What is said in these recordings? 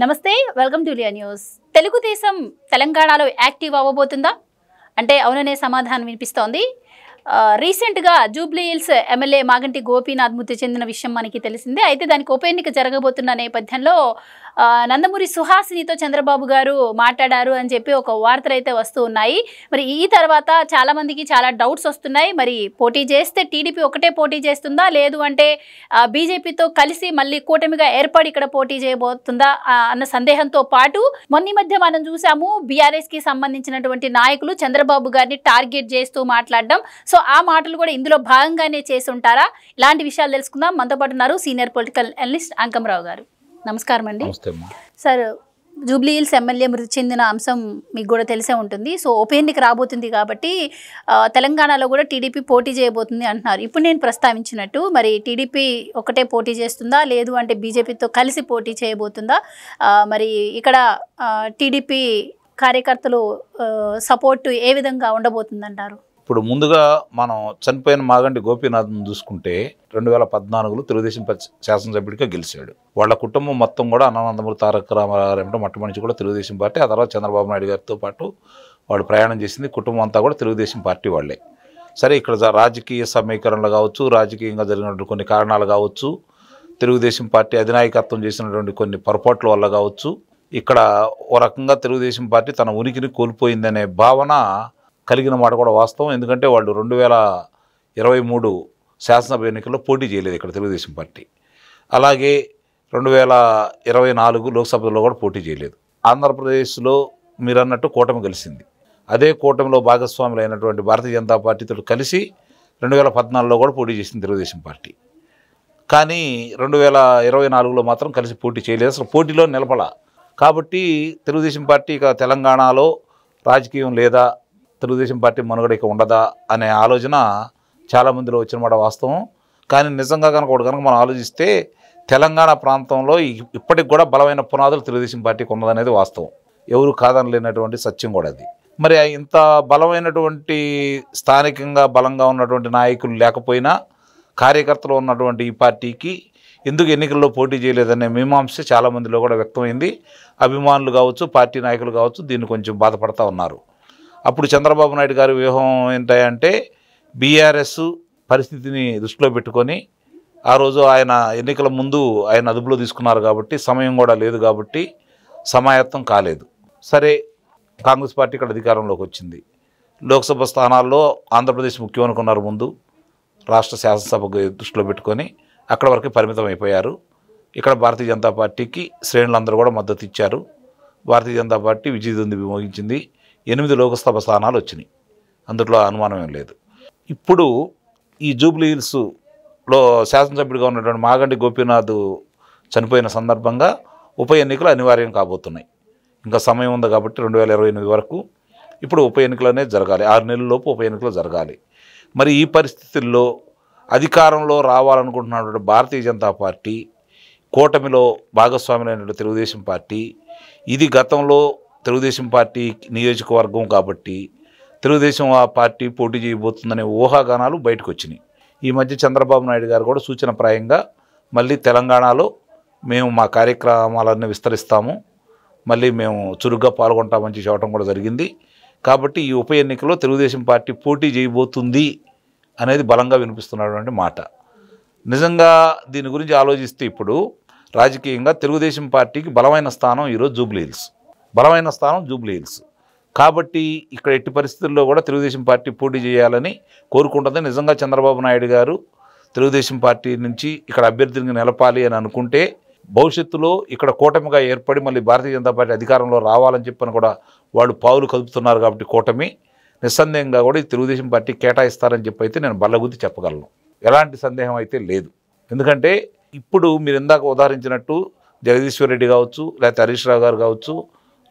నమస్తే, welcome to Liya news. Telugu Desam తెలంగాణలో active అవ్వబోతుందా అంటే అవుననే సమాధానం వినిపిస్తోంది. రీసెంట్గా Jubilee hills MLA Maganti Gopinath మృతి చెందిన విషయం మనకి తెలిసిందే. అయితే దానికి ఉప ఎన్నిక జరగబోతున్న నేపథ్యంలో నందమూరి సుహాసినితో చంద్రబాబు గారు మాట్లాడారు అని చెప్పి ఒక వార్తలు అయితే వస్తూ ఉన్నాయి. మరి ఈ తర్వాత చాలామందికి చాలా డౌట్స్ వస్తున్నాయి. మరి పోటీ చేస్తే టీడీపీ ఒకటే పోటీ చేస్తుందా, లేదు అంటే బీజేపీతో కలిసి మళ్ళీ కూటమిగా ఏర్పడి ఇక్కడ పోటీ చేయబోతుందా అన్న సందేహంతో పాటు మొన్న మధ్య మనం చూసాము బీఆర్ఎస్కి సంబంధించినటువంటి నాయకులు చంద్రబాబు గారిని టార్గెట్ చేస్తూ మాట్లాడడం. సో ఆ మాటలు కూడా ఇందులో భాగంగానే చేసి ఉంటారా? ఇలాంటి విషయాలు తెలుసుకుందాం. మనతో పాటు ఉన్నారు సీనియర్ పొలిటికల్ అనలిస్ట్ అంకమరావు గారు. నమస్కారం అండి. సార్, జూబ్లీ హిల్స్ ఎమ్మెల్యే మృతి చెందిన అంశం మీకు కూడా తెలిసే ఉంటుంది. సో ఉప ఎన్నిక రాబోతుంది కాబట్టి తెలంగాణలో కూడా టీడీపీ పోటీ చేయబోతుంది అంటున్నారు. ఇప్పుడు నేను ప్రస్తావించినట్టు మరి టీడీపీ ఒకటే పోటీ చేస్తుందా, లేదు అంటే బీజేపీతో కలిసి పోటీ చేయబోతుందా? మరి ఇక్కడ టీడీపీ కార్యకర్తలు సపోర్టు ఏ విధంగా ఉండబోతుందంటారు? ఇప్పుడు ముందుగా మనం చనిపోయిన మాగంటి గోపీనాథ్ను చూసుకుంటే 2014లో తెలుగుదేశం శాసనసభ్యుడిగా గెలిచాడు. వాళ్ళ కుటుంబం మొత్తం కూడా నందమూరి తారక రామారావు మొట్టమొదటి కూడా తెలుగుదేశం పార్టీ, ఆ తర్వాత చంద్రబాబు నాయుడు గారితో పాటు వాళ్ళు ప్రయాణం చేసింది. కుటుంబం అంతా కూడా తెలుగుదేశం పార్టీ వాళ్ళే. సరే, ఇక్కడ రాజకీయ సమీకరణలు కావచ్చు, రాజకీయంగా జరిగినటువంటి కొన్ని కారణాలు కావచ్చు, తెలుగుదేశం పార్టీ అధినాయకత్వం చేసినటువంటి కొన్ని పొరపాట్ల వల్ల కావచ్చు, ఇక్కడ ఓ రకంగా తెలుగుదేశం పార్టీ తన ఉనికిని కోల్పోయిందనే భావన కలిగిన మాట కూడా వాస్తవం. ఎందుకంటే వాళ్ళు 2023 శాసనసభ ఎన్నికల్లో పోటీ చేయలేదు ఇక్కడ తెలుగుదేశం పార్టీ. అలాగే 2024 లోక్సభలో కూడా పోటీ చేయలేదు. ఆంధ్రప్రదేశ్లో మీరు అన్నట్టు కూటమి కలిసింది. అదే కూటమిలో భాగస్వాములు అయినటువంటి భారతీయ జనతా పార్టీతో కలిసి 2014లో కూడా పోటీ చేసింది తెలుగుదేశం పార్టీ. కానీ 2024లో మాత్రం కలిసి పోటీ చేయలేదు, అసలు పోటీలో నిలబడ. కాబట్టి తెలుగుదేశం పార్టీ ఇక తెలంగాణలో రాజకీయం లేదా, తెలుగుదేశం పార్టీ మనుగడ ఇక ఉండదా అనే ఆలోచన చాలామందిలో వచ్చిన మాట వాస్తవం. కానీ నిజంగా కనుక మనం ఆలోచిస్తే తెలంగాణ ప్రాంతంలో ఇప్పటికి కూడా బలమైన పునాదులు తెలుగుదేశం పార్టీకి ఉన్నదనేది వాస్తవం, ఎవరు కాదనలేనటువంటి సత్యం కూడా అది. మరి ఇంత బలమైనటువంటి స్థానికంగా బలంగా ఉన్నటువంటి నాయకులు లేకపోయినా కార్యకర్తలు ఉన్నటువంటి ఈ పార్టీకి ఎందుకు ఎన్నికల్లో పోటీ చేయలేదనే మీమాంస చాలామందిలో కూడా వ్యక్తమైంది. అభిమానులు కావచ్చు, పార్టీ నాయకులు కావచ్చు, దీన్ని కొంచెం బాధపడతా ఉన్నారు. అప్పుడు చంద్రబాబు నాయుడు గారి వ్యూహం ఏంటంటే బీఆర్ఎస్ పరిస్థితిని దృష్టిలో పెట్టుకొని ఆ రోజు ఆయన ఎన్నికల ముందు ఆయన అదుపులో తీసుకున్నారు కాబట్టి సమయం కూడా లేదు కాబట్టి సమాయత్తం కాలేదు. సరే, కాంగ్రెస్ పార్టీ ఇక్కడ అధికారంలోకి వచ్చింది. లోక్సభ స్థానాల్లో ఆంధ్రప్రదేశ్ ముఖ్యం అనుకున్నారు ముందు, రాష్ట్ర శాసనసభకు దృష్టిలో పెట్టుకొని అక్కడ వరకు పరిమితం అయిపోయారు. ఇక్కడ భారతీయ జనతా పార్టీకి శ్రేణులందరూ కూడా మద్దతు ఇచ్చారు. భారతీయ జనతా పార్టీ విజయదుంది మోగించింది. 8 లోక్సభ స్థానాలు వచ్చినాయి, అందులో అనుమానం ఏం లేదు. ఇప్పుడు ఈ జూబ్లీ హిల్స్లో శాసనసభ్యుడిగా ఉన్నటువంటి మాగంటి గోపీనాథ్ చనిపోయిన సందర్భంగా ఉప ఎన్నికలు అనివార్యం కాబోతున్నాయి. ఇంకా సమయం ఉంది కాబట్టి 2028 వరకు ఇప్పుడు ఉప ఎన్నికలు అనేది జరగాలి. 6 నెలలలోపు ఉప ఎన్నికలు జరగాలి. మరి ఈ పరిస్థితుల్లో అధికారంలో రావాలనుకుంటున్నటువంటి భారతీయ జనతా పార్టీ, కూటమిలో భాగస్వాములైనటువంటి తెలుగుదేశం పార్టీ, ఇది గతంలో తెలుగుదేశం పార్టీ నియోజకవర్గం కాబట్టి తెలుగుదేశం పార్టీ పోటీ చేయబోతుందనే ఊహాగానాలు బయటకు వచ్చినాయి. ఈ మధ్య చంద్రబాబు నాయుడు గారు కూడా సూచనప్రాయంగా మళ్ళీ తెలంగాణలో మేము మా కార్యక్రమాలన్నీ విస్తరిస్తాము, మళ్ళీ మేము చురుగ్గా పాల్గొంటామని చెప్పడం కూడా జరిగింది. కాబట్టి ఈ ఉప ఎన్నికలో తెలుగుదేశం పార్టీ పోటీ చేయబోతుంది అనేది బలంగా వినిపిస్తున్నటువంటి మాట. నిజంగా దీని గురించి ఆలోచిస్తే ఇప్పుడు రాజకీయంగా తెలుగుదేశం పార్టీకి బలమైన స్థానం ఈరోజు జూబ్లీ హిల్స్. కాబట్టి ఇక్కడ ఎట్టి పరిస్థితుల్లో కూడా తెలుగుదేశం పార్టీ పోటీ చేయాలని కోరుకుంటుంది. నిజంగా చంద్రబాబు నాయుడు గారు తెలుగుదేశం పార్టీ నుంచి ఇక్కడ అభ్యర్థిని నిలపాలి అని అనుకుంటే భవిష్యత్తులో ఇక్కడ కూటమిగా ఏర్పడి మళ్ళీ భారతీయ జనతా పార్టీ అధికారంలో రావాలని చెప్పని కూడా వాళ్ళు పావులు కదుపుతున్నారు. కాబట్టి కూటమి నిస్సందేహంగా కూడా ఈ తెలుగుదేశం పార్టీ కేటాయిస్తారని చెప్పి అయితే నేను బల్లగుద్ది చెప్పగలను. ఎలాంటి సందేహం అయితే లేదు. ఎందుకంటే ఇప్పుడు మీరు ఇందాక ఉదాహరించినట్టు జగదీశ్వర్ రెడ్డి కావచ్చు, లేకపోతే హరీష్ రావు గారు కావచ్చు,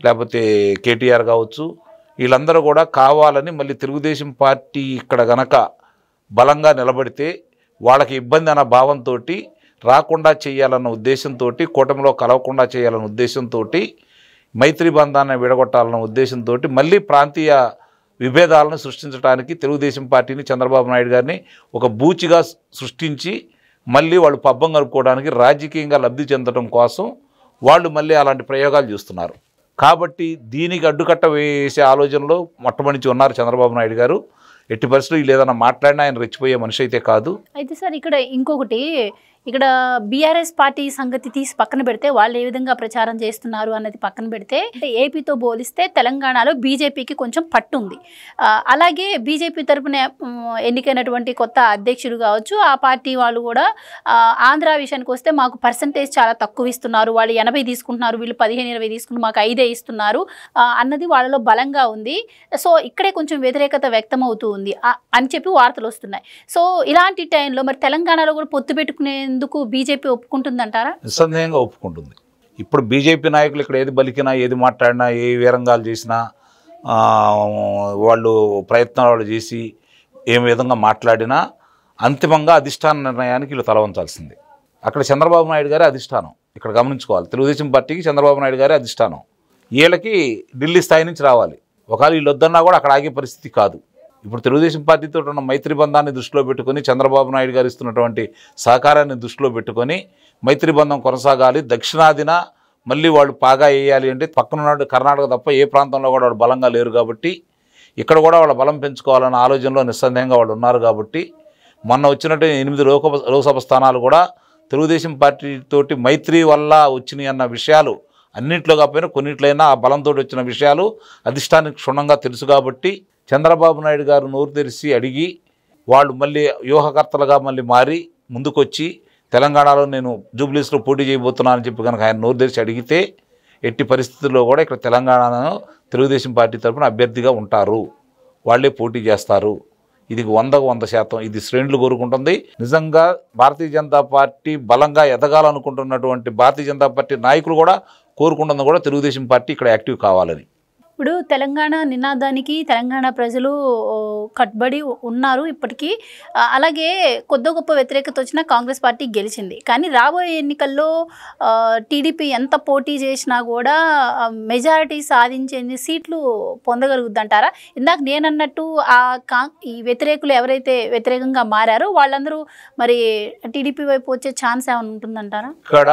లేకపోతే కేటీఆర్ కావచ్చు, వీళ్ళందరూ కూడా కావాలని మళ్ళీ తెలుగుదేశం పార్టీ ఇక్కడ గనక బలంగా నిలబడితే వాళ్ళకి ఇబ్బంది అన్న భావంతో రాకుండా చేయాలన్న ఉద్దేశంతో, కూటమిలో కలవకుండా చేయాలన్న ఉద్దేశంతో, మైత్రి బంధాన్ని విడగొట్టాలన్న ఉద్దేశంతో మళ్ళీ ప్రాంతీయ విభేదాలను సృష్టించడానికి తెలుగుదేశం పార్టీని, చంద్రబాబు నాయుడు గారిని ఒక బూచిగా సృష్టించి మళ్ళీ వాళ్ళు పబ్బం గడుపుకోవడానికి రాజకీయంగా లబ్ధి చెందడం కోసం వాళ్ళు మళ్ళీ అలాంటి ప్రయోగాలు చూస్తున్నారు. కాబట్టి దీనికి అడ్డుకట్ట వేసే ఆలోచనలో మొట్టమొదటి ఉన్నారు చంద్రబాబు నాయుడు గారు. ఎట్టి పరిస్థితులు ఏదైనా మాట్లాడినా ఆయన రెచ్చిపోయే మనిషి అయితే కాదు. అయితే సార్ ఇక్కడ ఇంకొకటి, ఇక్కడ బీఆర్ఎస్ పార్టీ సంగతి తీసి పక్కన పెడితే వాళ్ళు ఏ విధంగా ప్రచారం చేస్తున్నారు అన్నది పక్కన పెడితే, అంటే ఏపీతో పోలిస్తే తెలంగాణలో బీజేపీకి కొంచెం పట్టు ఉంది. అలాగే బీజేపీ తరఫున ఎన్నికైనటువంటి కొత్త అధ్యక్షుడు కావచ్చు, ఆ పార్టీ వాళ్ళు కూడా ఆంధ్ర విషయానికి వస్తే మాకు పర్సంటేజ్ చాలా తక్కువ ఇస్తున్నారు, వాళ్ళు 80 తీసుకుంటున్నారు, వీళ్ళు 15-20 తీసుకుంటున్నారు, మాకు 5 ఇస్తున్నారు అన్నది వాళ్ళలో బలంగా ఉంది. సో ఇక్కడే కొంచెం వ్యతిరేకత వ్యక్తం అవుతూ ఉంది అని చెప్పి వార్తలు వస్తున్నాయి. సో ఇలాంటి టైంలో మరి తెలంగాణలో కూడా పొత్తు పెట్టుకునే ఎందుకు బీజేపీ ఒప్పుకుంటుందంటారా? నిస్సందేహంగా ఒప్పుకుంటుంది. ఇప్పుడు బీజేపీ నాయకులు ఇక్కడ ఏది బలికినా, ఏది మాట్లాడినా, ఏ వీరంగాలు చేసినా, వాళ్ళు ప్రయత్నాలు చేసి ఏ విధంగా మాట్లాడినా అంతిమంగా అధిష్టాన నిర్ణయానికి వీళ్ళు తల వంచాల్సిందే. అక్కడ చంద్రబాబు నాయుడు గారే అధిష్టానం. ఇక్కడ గమనించుకోవాలి, తెలుగుదేశం పార్టీకి చంద్రబాబు నాయుడు గారే అధిష్టానం. వీళ్ళకి ఢిల్లీ స్థాయి నుంచి రావాలి. ఒకవేళ వీళ్ళు వద్దన్నా కూడా అక్కడ ఆగే పరిస్థితి కాదు. ఇప్పుడు తెలుగుదేశం పార్టీతో ఉన్న మైత్రి బంధాన్ని దృష్టిలో పెట్టుకొని, చంద్రబాబు నాయుడు గారు ఇస్తున్నటువంటి సహకారాన్ని దృష్టిలో పెట్టుకొని మైత్రి బంధం కొనసాగాలి. దక్షిణాదిన మళ్ళీ వాళ్ళు పాగా వేయాలి అంటే పక్కన కర్ణాటక తప్ప ఏ ప్రాంతంలో కూడా వాళ్ళు బలంగా లేరు కాబట్టి ఇక్కడ కూడా వాళ్ళ బలం పెంచుకోవాలన్న ఆలోచనలో నిస్సందేహంగా వాళ్ళు ఉన్నారు. కాబట్టి మొన్న వచ్చినట్టు 8 లోక్సభ స్థానాలు కూడా తెలుగుదేశం పార్టీతోటి మైత్రి వల్ల వచ్చినాయి అన్న విషయాలు అన్నింటిలో కాకపోయినా కొన్నిట్లైనా ఆ బలంతో వచ్చిన విషయాలు అధిష్టానికి క్షుణ్ణంగా తెలుసు. కాబట్టి చంద్రబాబు నాయుడు గారు నోరు తెరిచి అడిగి వాళ్ళు మళ్ళీ వ్యూహకర్తలుగా మళ్ళీ మారి ముందుకొచ్చి తెలంగాణలో నేను జూబ్లీస్లో పోటీ చేయబోతున్నానని చెప్పి కనుక ఆయన నోరు తెరిచి అడిగితే ఎట్టి పరిస్థితుల్లో కూడా ఇక్కడ తెలంగాణలో తెలుగుదేశం పార్టీ తరఫున అభ్యర్థిగా ఉంటారు, వాళ్ళే పోటీ చేస్తారు. ఇది 100% ఇది శ్రేణులు కోరుకుంటుంది. నిజంగా భారతీయ జనతా పార్టీ బలంగా ఎదగాలనుకుంటున్నటువంటి భారతీయ జనతా పార్టీ నాయకులు కూడా కోరుకుంటుంది కూడా తెలుగుదేశం పార్టీ ఇక్కడ యాక్టివ్ కావాలని. ఇప్పుడు తెలంగాణ నినాదానికి తెలంగాణ ప్రజలు కట్టుబడి ఉన్నారు ఇప్పటికీ. అలాగే కొద్ది గొప్ప వ్యతిరేకత వచ్చినా కాంగ్రెస్ పార్టీ గెలిచింది. కానీ రాబోయే ఎన్నికల్లో టీడీపీ ఎంత పోటీ చేసినా కూడా మెజారిటీ సాధించే సీట్లు పొందగలుగుద్దంటారా? ఇందాక నేనన్నట్టు ఈ వ్యతిరేకులు ఎవరైతే వ్యతిరేకంగా మారారో వాళ్ళందరూ మరి టీడీపీ వైపు వచ్చే ఛాన్స్ ఏమైనా ఉంటుందంటారా? ఇక్కడ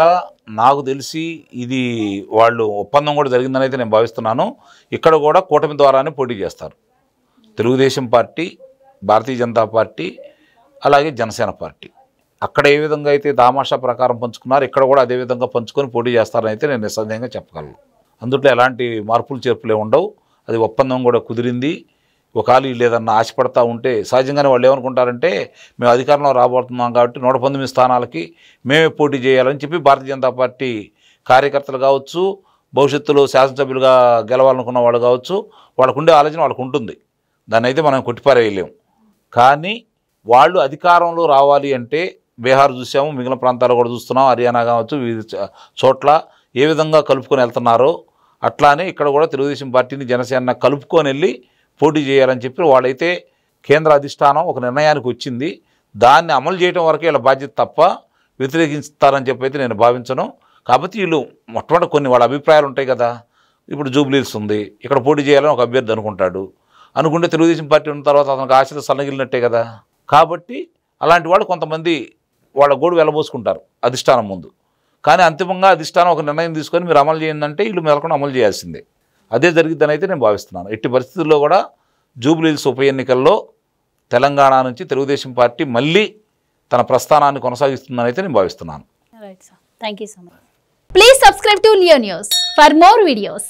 నాకు తెలిసి ఇది వాళ్ళు ఒప్పందం కూడా జరిగిందని అయితే నేను భావిస్తున్నాను. ఇక్కడ కూడా కూటమి ద్వారానే పోటీ చేస్తారు. తెలుగుదేశం పార్టీ, భారతీయ జనతా పార్టీ, అలాగే జనసేన పార్టీ. అక్కడ ఏ విధంగా అయితే దామాషా ప్రకారం పంచుకున్నారు, ఇక్కడ కూడా అదే విధంగా పంచుకొని పోటీ చేస్తారని అయితే నేను నిస్సందేహంగా చెప్పగలను. అందులో ఎలాంటి మార్పులు చేర్పులే ఉండవు. అది ఒప్పందం కూడా కుదిరింది. ఒకవేళ వీళ్ళు ఏదన్నా ఆశపడతా ఉంటే సహజంగానే వాళ్ళు ఏమనుకుంటారంటే మేము అధికారంలో రాబోతున్నాం కాబట్టి 119 స్థానాలకి మేమే పోటీ చేయాలని చెప్పి భారతీయ జనతా పార్టీ కార్యకర్తలు కావచ్చు, భవిష్యత్తులో శాసనసభ్యులుగా గెలవాలనుకున్న వాళ్ళు కావచ్చు, వాళ్ళకు ఉండే ఆలోచన వాళ్ళకు ఉంటుంది. దాన్ని అయితే మనం కొట్టిపారేయలేము. కానీ వాళ్ళు అధికారంలో రావాలి అంటే బీహార్ చూసాము, మిగిలిన ప్రాంతాలు కూడా చూస్తున్నాం, హర్యానా కావచ్చు, వివిధ చోట్ల ఏ విధంగా కలుపుకొని వెళ్తున్నారో అట్లానే ఇక్కడ కూడా తెలుగుదేశం పార్టీని జనసేన కలుపుకొని వెళ్ళి పోటీ చేయాలని చెప్పి వాళ్ళైతే కేంద్ర అధిష్టానం ఒక నిర్ణయానికి వచ్చింది. దాన్ని అమలు చేయడం వరకే వీళ్ళ బాధ్యత తప్ప వ్యతిరేకిస్తారని చెప్పి అయితే నేను భావించను. కాబట్టి వీళ్ళు మొట్టమొదటి కొన్ని వాళ్ళ అభిప్రాయాలు ఉంటాయి కదా. ఇప్పుడు జూబ్లీస్ ఉంది, ఇక్కడ పోటీ చేయాలని ఒక అభ్యర్థి అనుకుంటే తెలుగుదేశం పార్టీ ఉన్న తర్వాత అతనికి ఆశలు సన్నగిలినట్టే కదా. కాబట్టి అలాంటి వాళ్ళు కొంతమంది వాళ్ళ గోడు వెళ్ళబోసుకుంటారు అధిష్టానం ముందు. కానీ అంతిమంగా అధిష్టానం ఒక నిర్ణయం తీసుకొని మీరు అమలు చేయందంటే వీళ్ళు మెదలకుండా అమలు చేయాల్సిందే. అదే జరిగిద్దని అయితే నేను భావిస్తున్నాను. ఎట్టి పరిస్థితుల్లో కూడా జూబ్లీహిల్స్ ఉప ఎన్నికల్లో తెలంగాణ నుంచి తెలుగుదేశం పార్టీ మళ్ళీ తన ప్రస్థానాన్ని కొనసాగిస్తుందని అయితే నేను భావిస్తున్నాను. Right sir, thank you so much. Please subscribe to Leo news for more videos.